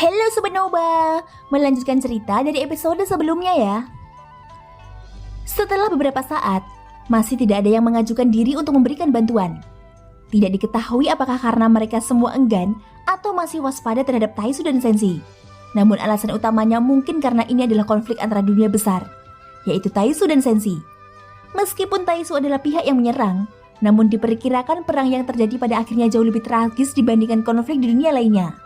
Halo Sobat Nova, melanjutkan cerita dari episode sebelumnya ya. Setelah beberapa saat, masih tidak ada yang mengajukan diri untuk memberikan bantuan. Tidak diketahui apakah karena mereka semua enggan atau masih waspada terhadap Taisu dan Senshi. Namun alasan utamanya mungkin karena ini adalah konflik antara dunia besar, yaitu Taisu dan Senshi. Meskipun Taisu adalah pihak yang menyerang, namun diperkirakan perang yang terjadi pada akhirnya jauh lebih tragis dibandingkan konflik di dunia lainnya.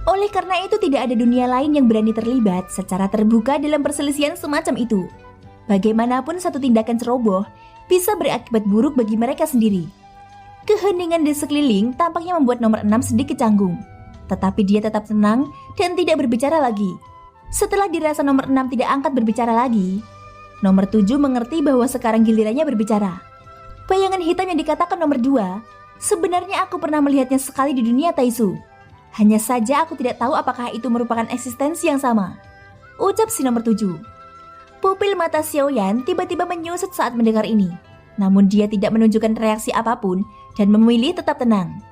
Oleh karena itu tidak ada dunia lain yang berani terlibat secara terbuka dalam perselisihan semacam itu. Bagaimanapun satu tindakan ceroboh bisa berakibat buruk bagi mereka sendiri. Keheningan di sekeliling tampaknya membuat nomor 6 sedikit canggung. Tetapi dia tetap tenang dan tidak berbicara lagi. Setelah dirasa nomor 6 tidak angkat berbicara lagi, nomor 7 mengerti bahwa sekarang gilirannya berbicara. Bayangan hitam yang dikatakan nomor 2, sebenarnya aku pernah melihatnya sekali di dunia Taisu. Hanya saja aku tidak tahu apakah itu merupakan eksistensi yang sama, ucap si nomor 7. Pupil mata Xiaoyan tiba-tiba menyusut saat mendengar ini. Namun dia tidak menunjukkan reaksi apapun dan memilih tetap tenang.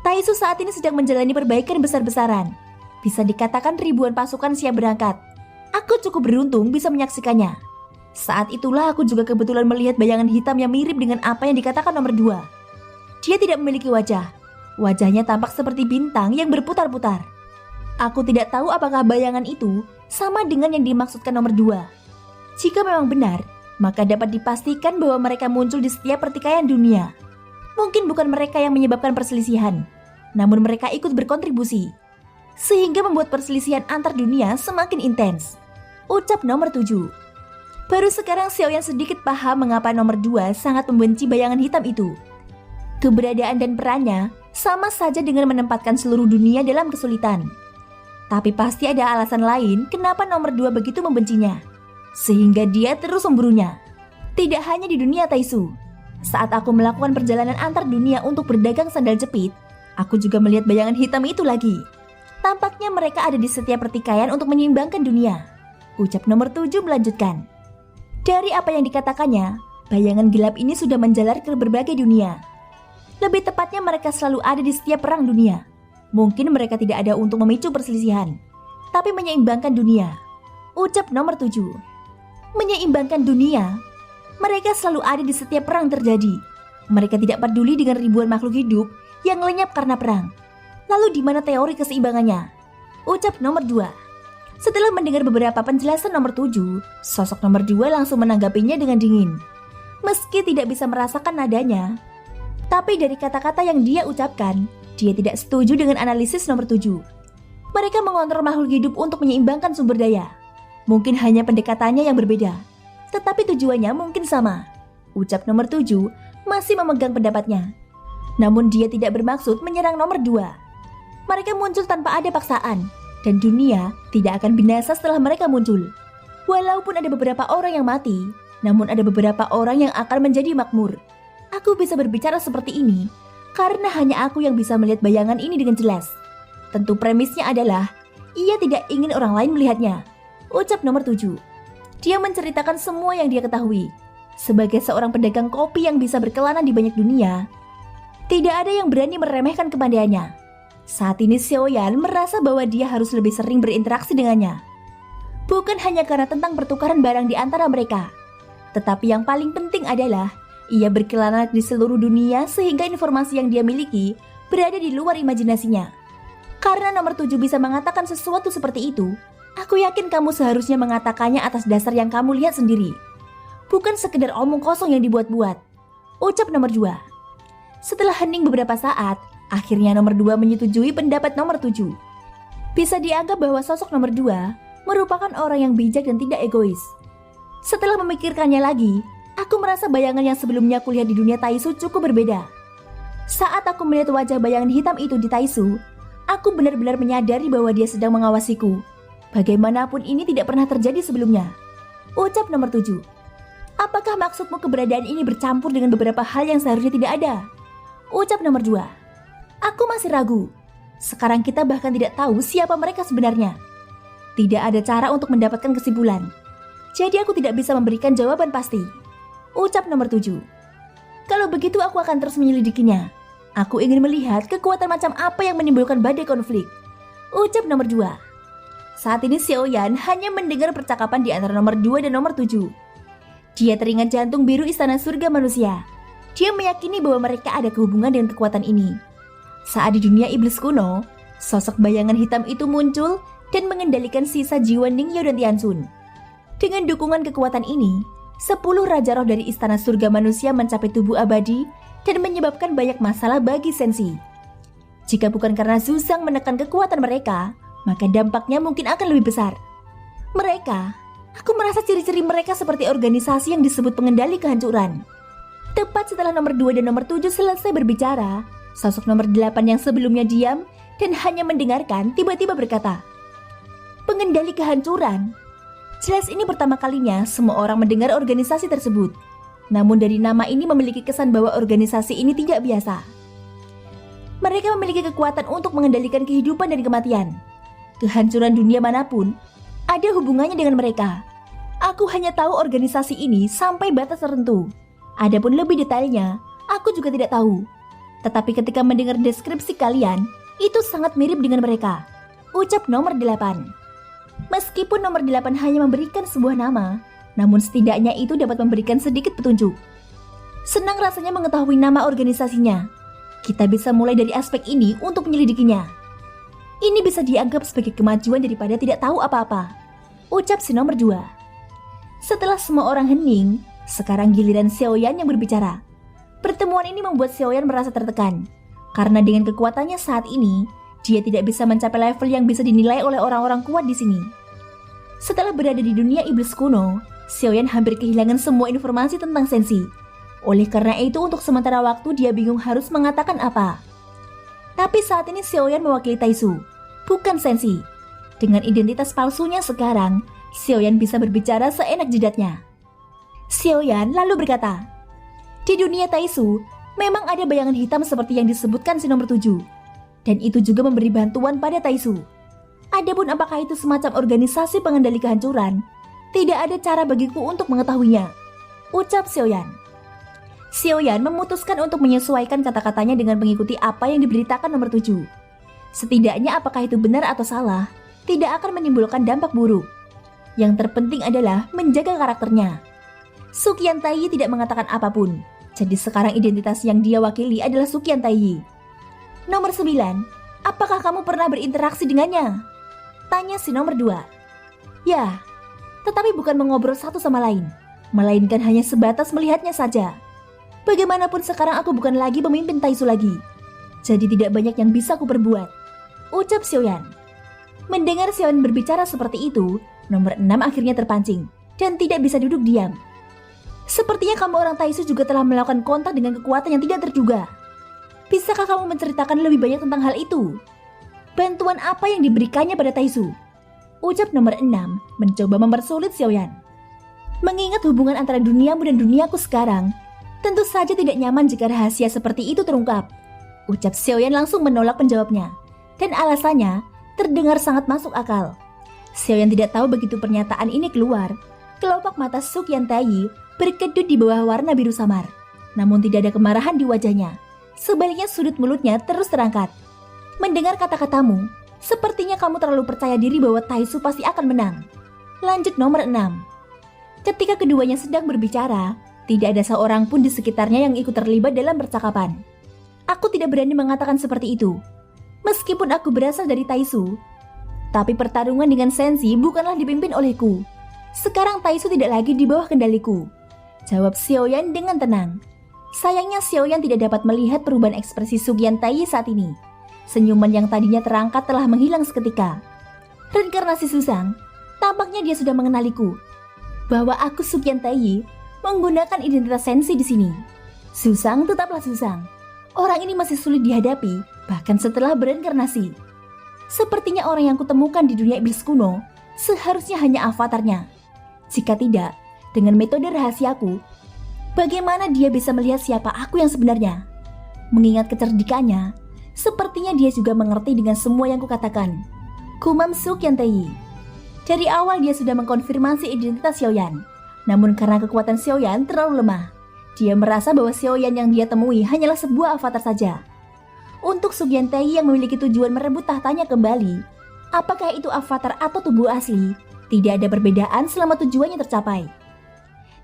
Taisu saat ini sedang menjalani perbaikan besar-besaran. Bisa dikatakan ribuan pasukan siap berangkat. Aku cukup beruntung bisa menyaksikannya. Saat itulah aku juga kebetulan melihat bayangan hitam yang mirip dengan apa yang dikatakan nomor 2. Dia tidak memiliki wajah. Wajahnya tampak seperti bintang yang berputar-putar. Aku tidak tahu apakah bayangan itu sama dengan yang dimaksudkan nomor 2. Jika memang benar, maka dapat dipastikan bahwa mereka muncul di setiap pertikaian dunia. Mungkin bukan mereka yang menyebabkan perselisihan, namun mereka ikut berkontribusi, sehingga membuat perselisihan antar dunia semakin intens, ucap nomor 7. Baru sekarang Xiaoyan sedikit paham mengapa nomor 2 sangat membenci bayangan hitam itu. Keberadaan dan perannya sama saja dengan menempatkan seluruh dunia dalam kesulitan. Tapi pasti ada alasan lain kenapa nomor 2 begitu membencinya, sehingga dia terus memburunya. Tidak hanya di dunia Taisu. Saat aku melakukan perjalanan antar dunia untuk berdagang sandal jepit, aku juga melihat bayangan hitam itu lagi. Tampaknya mereka ada di setiap pertikaian untuk menyeimbangkan dunia, ucap nomor 7 melanjutkan. Dari apa yang dikatakannya, bayangan gelap ini sudah menjalar ke berbagai dunia. Lebih tepatnya mereka selalu ada di setiap perang dunia. Mungkin mereka tidak ada untuk memicu perselisihan, tapi menyeimbangkan dunia, ucap nomor 7. Menyeimbangkan dunia? Mereka selalu ada di setiap perang terjadi. Mereka tidak peduli dengan ribuan makhluk hidup yang lenyap karena perang. Lalu di mana teori keseimbangannya? Ucap nomor 2. Setelah mendengar beberapa penjelasan nomor 7, sosok nomor 2 langsung menanggapinya dengan dingin. Meski tidak bisa merasakan nadanya, tapi dari kata-kata yang dia ucapkan, dia tidak setuju dengan analisis nomor 7. Mereka mengontrol makhluk hidup untuk menyeimbangkan sumber daya. Mungkin hanya pendekatannya yang berbeda, tetapi tujuannya mungkin sama, ucap nomor 7 masih memegang pendapatnya. Namun dia tidak bermaksud menyerang nomor 2. Mereka muncul tanpa ada paksaan, dan dunia tidak akan binasa setelah mereka muncul. Walaupun ada beberapa orang yang mati, namun ada beberapa orang yang akan menjadi makmur. Aku bisa berbicara seperti ini karena hanya aku yang bisa melihat bayangan ini dengan jelas. Tentu premisnya adalah ia tidak ingin orang lain melihatnya, ucap nomor 7. Dia menceritakan semua yang dia ketahui. Sebagai seorang pedagang kopi yang bisa berkelana di banyak dunia, tidak ada yang berani meremehkan kepandaiannya. Saat ini Xiaoyan merasa bahwa dia harus lebih sering berinteraksi dengannya. Bukan hanya karena tentang pertukaran barang di antara mereka, tetapi yang paling penting adalah ia berkelana di seluruh dunia sehingga informasi yang dia miliki berada di luar imajinasinya. Karena nomor 7 bisa mengatakan sesuatu seperti itu, aku yakin kamu seharusnya mengatakannya atas dasar yang kamu lihat sendiri. Bukan sekedar omong kosong yang dibuat-buat, ucap nomor 2. Setelah hening beberapa saat, akhirnya nomor 2 menyetujui pendapat nomor 7. Bisa dianggap bahwa sosok nomor 2 merupakan orang yang bijak dan tidak egois. Setelah memikirkannya lagi, aku merasa bayangan yang sebelumnya kulihat di dunia Taisu cukup berbeda. Saat aku melihat wajah bayangan hitam itu di Taisu, aku benar-benar menyadari bahwa dia sedang mengawasiku. Bagaimanapun ini tidak pernah terjadi sebelumnya, ucap nomor 7. Apakah maksudmu keberadaan ini bercampur dengan beberapa hal yang seharusnya tidak ada? Ucap nomor 2. Aku masih ragu. Sekarang kita bahkan tidak tahu siapa mereka sebenarnya. Tidak ada cara untuk mendapatkan kesimpulan. Jadi aku tidak bisa memberikan jawaban pasti, ucap nomor 7. Kalau begitu aku akan terus menyelidikinya. Aku ingin melihat kekuatan macam apa yang menimbulkan badai konflik. Ucap nomor 2. Saat ini Xiaoyan hanya mendengar percakapan di antara nomor 2 dan nomor 7. Dia teringat jantung biru istana surga manusia. Dia meyakini bahwa mereka ada kehubungan dengan kekuatan ini. Saat di dunia iblis kuno, sosok bayangan hitam itu muncul dan mengendalikan sisa jiwa Ningyo dan Tianxun. Dengan dukungan kekuatan ini, 10 raja roh dari istana surga manusia mencapai tubuh abadi dan menyebabkan banyak masalah bagi Sensi. Jika bukan karena Zuzang menekan kekuatan mereka, maka dampaknya mungkin akan lebih besar. Aku merasa ciri-ciri mereka seperti organisasi yang disebut pengendali kehancuran. Tepat setelah nomor 2 dan nomor 7 selesai berbicara, sosok nomor 8 yang sebelumnya diam dan hanya mendengarkan tiba-tiba berkata, "Pengendali kehancuran." Jelas ini pertama kalinya semua orang mendengar organisasi tersebut. Namun dari nama ini memiliki kesan bahwa organisasi ini tidak biasa. Mereka memiliki kekuatan untuk mengendalikan kehidupan dan kematian. Kehancuran dunia manapun ada hubungannya dengan mereka. Aku hanya tahu organisasi ini sampai batas tertentu. Adapun lebih detailnya, aku juga tidak tahu. Tetapi ketika mendengar deskripsi kalian, itu sangat mirip dengan mereka. Ucap nomor 8. Meskipun nomor 8 hanya memberikan sebuah nama, namun setidaknya itu dapat memberikan sedikit petunjuk. Senang rasanya mengetahui nama organisasinya. Kita bisa mulai dari aspek ini untuk menyelidikinya. Ini bisa dianggap sebagai kemajuan daripada tidak tahu apa-apa. Ucap si nomor 2. Setelah semua orang hening, sekarang giliran Xiaoyan yang berbicara. Pertemuan ini membuat Xiaoyan merasa tertekan. Karena dengan kekuatannya saat ini, dia tidak bisa mencapai level yang bisa dinilai oleh orang-orang kuat di sini. Setelah berada di dunia iblis kuno, Xiaoyan hampir kehilangan semua informasi tentang Sensi. Oleh karena itu untuk sementara waktu dia bingung harus mengatakan apa. Tapi saat ini Xiaoyan mewakili Taisu, bukan Sensi. Dengan identitas palsunya sekarang, Xiaoyan bisa berbicara seenak jidatnya. Xiaoyan lalu berkata, "Di dunia Taisu, memang ada bayangan hitam seperti yang disebutkan si nomor 7. Dan itu juga memberi bantuan pada Taisu. Adapun apakah itu semacam organisasi pengendali kehancuran, tidak ada cara bagiku untuk mengetahuinya." Ucap Xiaoyan. Xiaoyan memutuskan untuk menyesuaikan kata-katanya dengan mengikuti apa yang diberitakan nomor 7. Setidaknya apakah itu benar atau salah, tidak akan menimbulkan dampak buruk. Yang terpenting adalah menjaga karakternya. Suqian Taiyi tidak mengatakan apapun, jadi sekarang identitas yang dia wakili adalah Suqian Taiyi. Nomor 9, apakah kamu pernah berinteraksi dengannya? Tanya si nomor 2. Ya, tetapi bukan mengobrol satu sama lain, melainkan hanya sebatas melihatnya saja. Bagaimanapun sekarang aku bukan lagi pemimpin Taisu lagi, jadi tidak banyak yang bisa aku perbuat. Ucap Xiaoyan. Mendengar Xiaoyan berbicara seperti itu, nomor 6 akhirnya terpancing dan tidak bisa duduk diam. Sepertinya kamu orang Taisu juga telah melakukan kontak dengan kekuatan yang tidak terduga. Bisakah kamu menceritakan lebih banyak tentang hal itu? Bantuan apa yang diberikannya pada Taisu? Ucap nomor 6 mencoba mempersulit Xiaoyan. Mengingat hubungan antara duniamu dan duniaku sekarang, tentu saja tidak nyaman jika rahasia seperti itu terungkap. Ucap Xiaoyan langsung menolak penjawabnya, dan alasannya terdengar sangat masuk akal. Xiaoyan tidak tahu begitu pernyataan ini keluar, kelopak mata Suqian Taiyi berkedut di bawah warna biru samar. Namun tidak ada kemarahan di wajahnya. Sebaliknya sudut mulutnya terus terangkat. Mendengar kata-katamu, sepertinya kamu terlalu percaya diri bahwa Taisu pasti akan menang. Lanjut nomor 6. Ketika keduanya sedang berbicara, tidak ada seorang pun di sekitarnya yang ikut terlibat dalam percakapan. Aku tidak berani mengatakan seperti itu. Meskipun aku berasal dari Taisu, tapi pertarungan dengan Sensi bukanlah dipimpin olehku. Sekarang Taisu tidak lagi di bawah kendaliku. Jawab Xiaoyan dengan tenang. Sayangnya Xiaoyan tidak dapat melihat perubahan ekspresi Suqian Taiyi saat ini. Senyuman yang tadinya terangkat telah menghilang seketika. Reinkarnasi Zuzang, tampaknya dia sudah mengenaliku. Bahwa aku Suqian Taiyi menggunakan identitas Sensi di sini. Zuzang tetaplah Zuzang. Orang ini masih sulit dihadapi, bahkan setelah bereinkarnasi. Sepertinya orang yang kutemukan di dunia iblis kuno seharusnya hanya avatarnya. Jika tidak, dengan metode rahasiaku, bagaimana dia bisa melihat siapa aku yang sebenarnya? Mengingat kecerdikannya, sepertinya dia juga mengerti dengan semua yang kukatakan. Gumam Suqian Taiyi. Dari awal dia sudah mengkonfirmasi identitas Xiaoyan. Namun karena kekuatan Xiaoyan terlalu lemah, dia merasa bahwa Xiaoyan yang dia temui hanyalah sebuah avatar saja. Untuk Suqian Taiyi yang memiliki tujuan merebut tahtanya kembali, Apakah itu avatar atau tubuh asli? Tidak ada perbedaan selama tujuannya tercapai.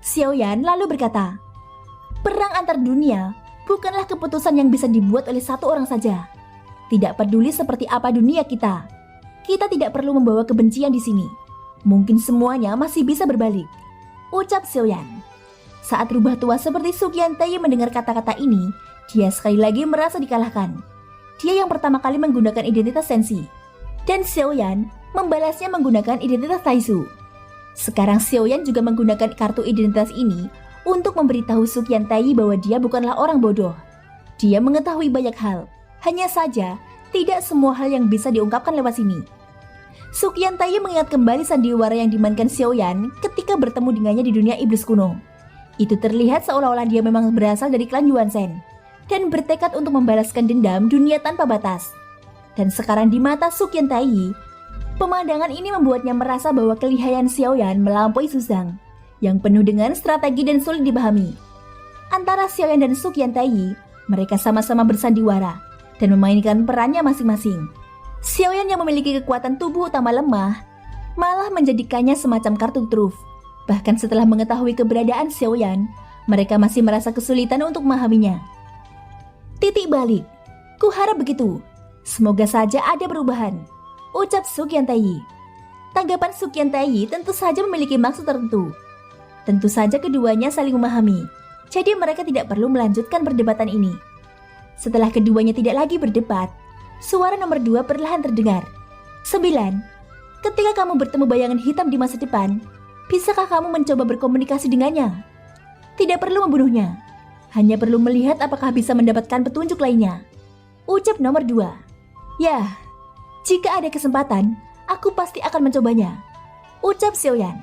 Xiaoyan lalu berkata, perang antar dunia bukanlah keputusan yang bisa dibuat oleh satu orang saja. Tidak peduli seperti apa dunia kita tidak perlu membawa kebencian di sini. Mungkin semuanya masih bisa berbalik, ucap Xiaoyan. Saat rubah tua seperti Su Qiantai mendengar kata-kata ini, dia sekali lagi merasa dikalahkan. Dia yang pertama kali menggunakan identitas Sensi, dan Xiaoyan membalasnya menggunakan identitas Taisu. Sekarang Xiaoyan juga menggunakan kartu identitas ini untuk memberitahu Su Qiantai bahwa dia bukanlah orang bodoh. Dia mengetahui banyak hal, hanya saja tidak semua hal yang bisa diungkapkan lewat sini. Su Qiantai mengingat kembali sandiwara yang dimainkan Xiaoyan ketika bertemu dengannya di dunia iblis kuno. Itu terlihat seolah-olah dia memang berasal dari klan Yuan-Shen dan bertekad untuk membalaskan dendam dunia tanpa batas. Dan sekarang di mata Su Qiantai, pemandangan ini membuatnya merasa bahwa kelihayan Xiaoyan melampaui Suzang yang penuh dengan strategi dan sulit dipahami. Antara Xiaoyan dan Su Qiantai, mereka sama-sama bersandiwara dan memainkan perannya masing-masing. Xiaoyan yang memiliki kekuatan tubuh utama lemah malah menjadikannya semacam kartu truf. Bahkan setelah mengetahui keberadaan Xiaoyan, mereka masih merasa kesulitan untuk memahaminya. Titik balik, ku harap begitu. Semoga saja ada perubahan, ucap Su Qiantai. Tanggapan Su Qiantai tentu saja memiliki maksud tertentu. Tentu saja keduanya saling memahami, jadi mereka tidak perlu melanjutkan perdebatan ini. Setelah keduanya tidak lagi berdebat, suara nomor 2 perlahan terdengar. 9. Ketika kamu bertemu bayangan hitam di masa depan, bisakah kamu mencoba berkomunikasi dengannya? Tidak perlu membunuhnya, hanya perlu melihat apakah bisa mendapatkan petunjuk lainnya, ucap nomor 2. Ya, jika ada kesempatan, aku pasti akan mencobanya, ucap Xiaoyan.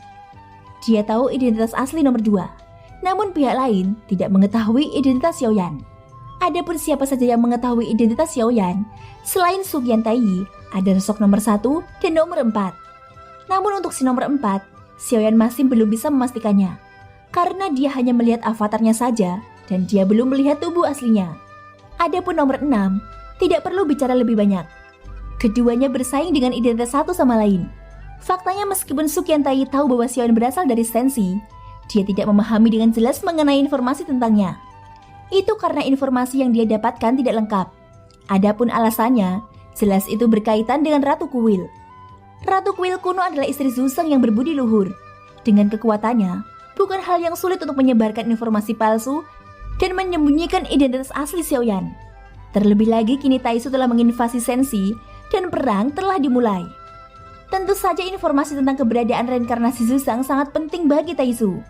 Dia tahu identitas asli nomor 2, namun pihak lain tidak mengetahui identitas Xiaoyan. Adapun siapa saja yang mengetahui identitas Xiaoyan, selain Su Qiantai, ada sosok nomor 1 dan nomor 4. Namun untuk si nomor 4, Xiaoyan masih belum bisa memastikannya, karena dia hanya melihat avatarnya saja dan dia belum melihat tubuh aslinya. Adapun nomor 6, tidak perlu bicara lebih banyak. Keduanya bersaing dengan identitas satu sama lain. Faktanya meskipun Su Qiantai tahu bahwa Xiaoyan berasal dari Sensi, dia tidak memahami dengan jelas mengenai informasi tentangnya. Itu karena informasi yang dia dapatkan tidak lengkap. Adapun alasannya, jelas itu berkaitan dengan Ratu Kuil. Ratu Kuil kuno adalah istri Zuzang yang berbudi luhur. Dengan kekuatannya, bukan hal yang sulit untuk menyebarkan informasi palsu dan menyembunyikan identitas asli Xiaoyan. Terlebih lagi kini Taisu telah menginvasi Sensi dan perang telah dimulai. Tentu saja informasi tentang keberadaan reinkarnasi Zuzang sangat penting bagi Taisu.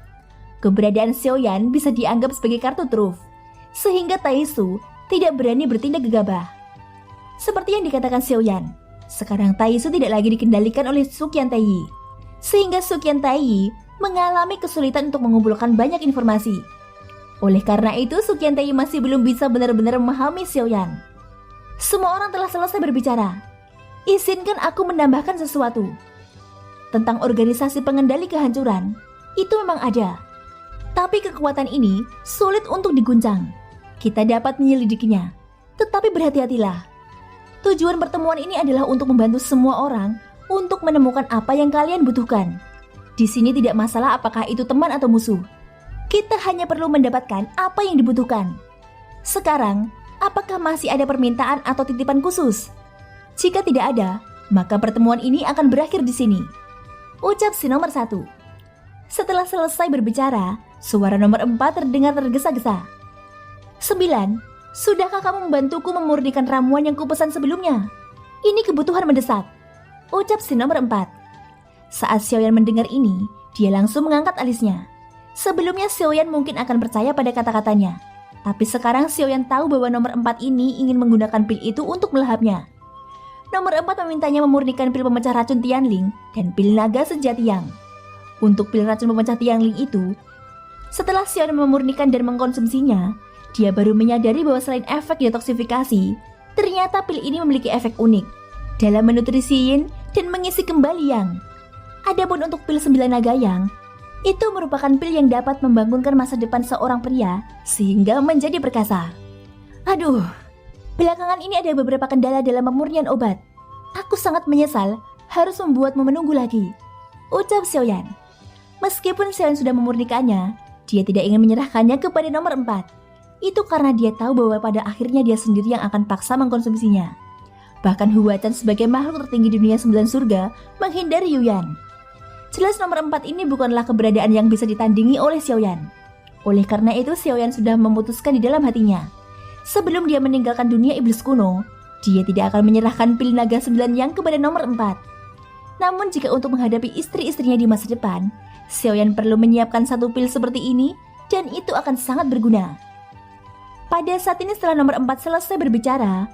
Keberadaan Xiaoyan bisa dianggap sebagai kartu truf, sehingga Taisu tidak berani bertindak gegabah. Seperti yang dikatakan Xiaoyan, sekarang Taisu tidak lagi dikendalikan oleh Su Qiantai, sehingga Su Qiantai mengalami kesulitan untuk mengumpulkan banyak informasi. Oleh karena itu, Su Qiantai masih belum bisa benar-benar memahami Xiaoyan. Semua orang telah selesai berbicara. Izinkan aku menambahkan sesuatu. Tentang organisasi pengendali kehancuran, itu memang ada. Tapi kekuatan ini sulit untuk diguncang. Kita dapat menyelidikinya, tetapi berhati-hatilah. Tujuan pertemuan ini adalah untuk membantu semua orang untuk menemukan apa yang kalian butuhkan. Di sini tidak masalah apakah itu teman atau musuh. Kita hanya perlu mendapatkan apa yang dibutuhkan. Sekarang, apakah masih ada permintaan atau titipan khusus? Jika tidak ada, maka pertemuan ini akan berakhir di sini, ucap si nomor 1. Setelah selesai berbicara, suara nomor 4 terdengar tergesa-gesa. 9. Sudahkah kamu membantuku memurnikan ramuan yang kupesan sebelumnya? Ini kebutuhan mendesak, ucap si nomor 4. Saat Xiaoyan mendengar ini, dia langsung mengangkat alisnya. Sebelumnya Xiaoyan mungkin akan percaya pada kata-katanya, tapi sekarang Xiaoyan tahu bahwa nomor 4 ini ingin menggunakan pil itu untuk melahapnya. Nomor 4 memintanya memurnikan pil pemecah racun Tianling dan pil naga sejati yang. Untuk pil racun pemecah Tianling itu, setelah Xiaoyan memurnikan dan mengkonsumsinya, dia baru menyadari bahwa selain efek detoksifikasi, ternyata pil ini memiliki efek unik dalam menutrisi yin dan mengisi kembali yang. Adapun untuk pil 9 naga yang, itu merupakan pil yang dapat membangunkan masa depan seorang pria sehingga menjadi perkasa. Aduh, belakangan ini ada beberapa kendala dalam pemurnian obat. Aku sangat menyesal harus membuatmu menunggu lagi, ucap Xiaoyan. Meskipun Xiaoyan sudah memurnikannya, dia tidak ingin menyerahkannya kepada nomor 4. Itu karena dia tahu bahwa pada akhirnya dia sendiri yang akan paksa mengkonsumsinya. Bahkan Huachan sebagai makhluk tertinggi dunia 9 surga menghindari Yuyan. Jelas nomor 4 ini bukanlah keberadaan yang bisa ditandingi oleh Xiaoyan. Oleh karena itu Xiaoyan sudah memutuskan di dalam hatinya. Sebelum dia meninggalkan dunia iblis kuno, dia tidak akan menyerahkan pil naga 9 yang kepada nomor 4. Namun jika untuk menghadapi istri-istrinya di masa depan, Xiaoyan perlu menyiapkan satu pil seperti ini dan itu akan sangat berguna. Pada saat ini setelah nomor 4 selesai berbicara,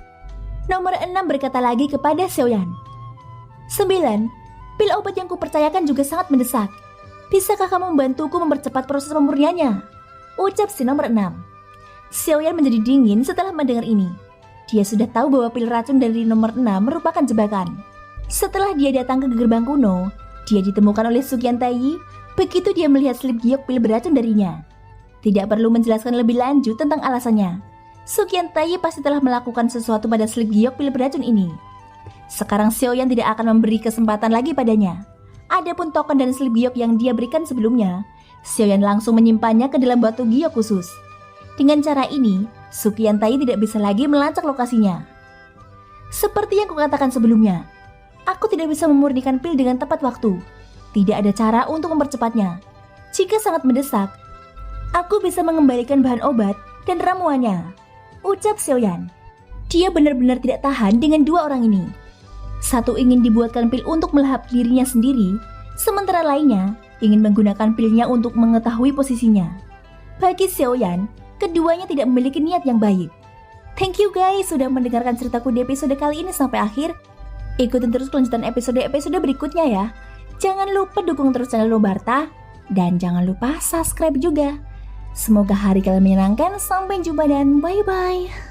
nomor 6 berkata lagi kepada Xiaoyan. 9. Pil obat yang kupercayakan juga sangat mendesak. Bisakah kamu membantuku mempercepat proses pemurniannya? Ucap si nomor 6. Xiaoyan menjadi dingin setelah mendengar ini. Dia sudah tahu bahwa pil racun dari nomor 6 merupakan jebakan. Setelah dia datang ke gerbang kuno, dia ditemukan oleh Suqian Taiyi. Begitu dia melihat slip giok pil beracun darinya. Tidak perlu menjelaskan lebih lanjut tentang alasannya. Suqian Taiyi pasti telah melakukan sesuatu pada slip giok pil beracun ini. Sekarang Xiaoyan tidak akan memberi kesempatan lagi padanya. Adapun token dan slip giok yang dia berikan sebelumnya, Xiaoyan langsung menyimpannya ke dalam batu giok khusus. Dengan cara ini, Suqian Taiyi tidak bisa lagi melacak lokasinya. Seperti yang kukatakan sebelumnya, aku tidak bisa memurnikan pil dengan tepat waktu. Tidak ada cara untuk mempercepatnya. Jika sangat mendesak, aku bisa mengembalikan bahan obat dan ramuannya, ucap Xiaoyan. Dia benar-benar tidak tahan dengan dua orang ini. Satu ingin dibuatkan pil untuk melahap dirinya sendiri, sementara lainnya ingin menggunakan pilnya untuk mengetahui posisinya. Bagi Xiaoyan, keduanya tidak memiliki niat yang baik. Thank you guys sudah mendengarkan ceritaku di episode kali ini sampai akhir. Ikutin terus kelanjutan episode-episode berikutnya ya. Jangan lupa dukung terus channel Robarta dan jangan lupa subscribe juga. Semoga hari kalian menyenangkan. Sampai jumpa dan bye-bye.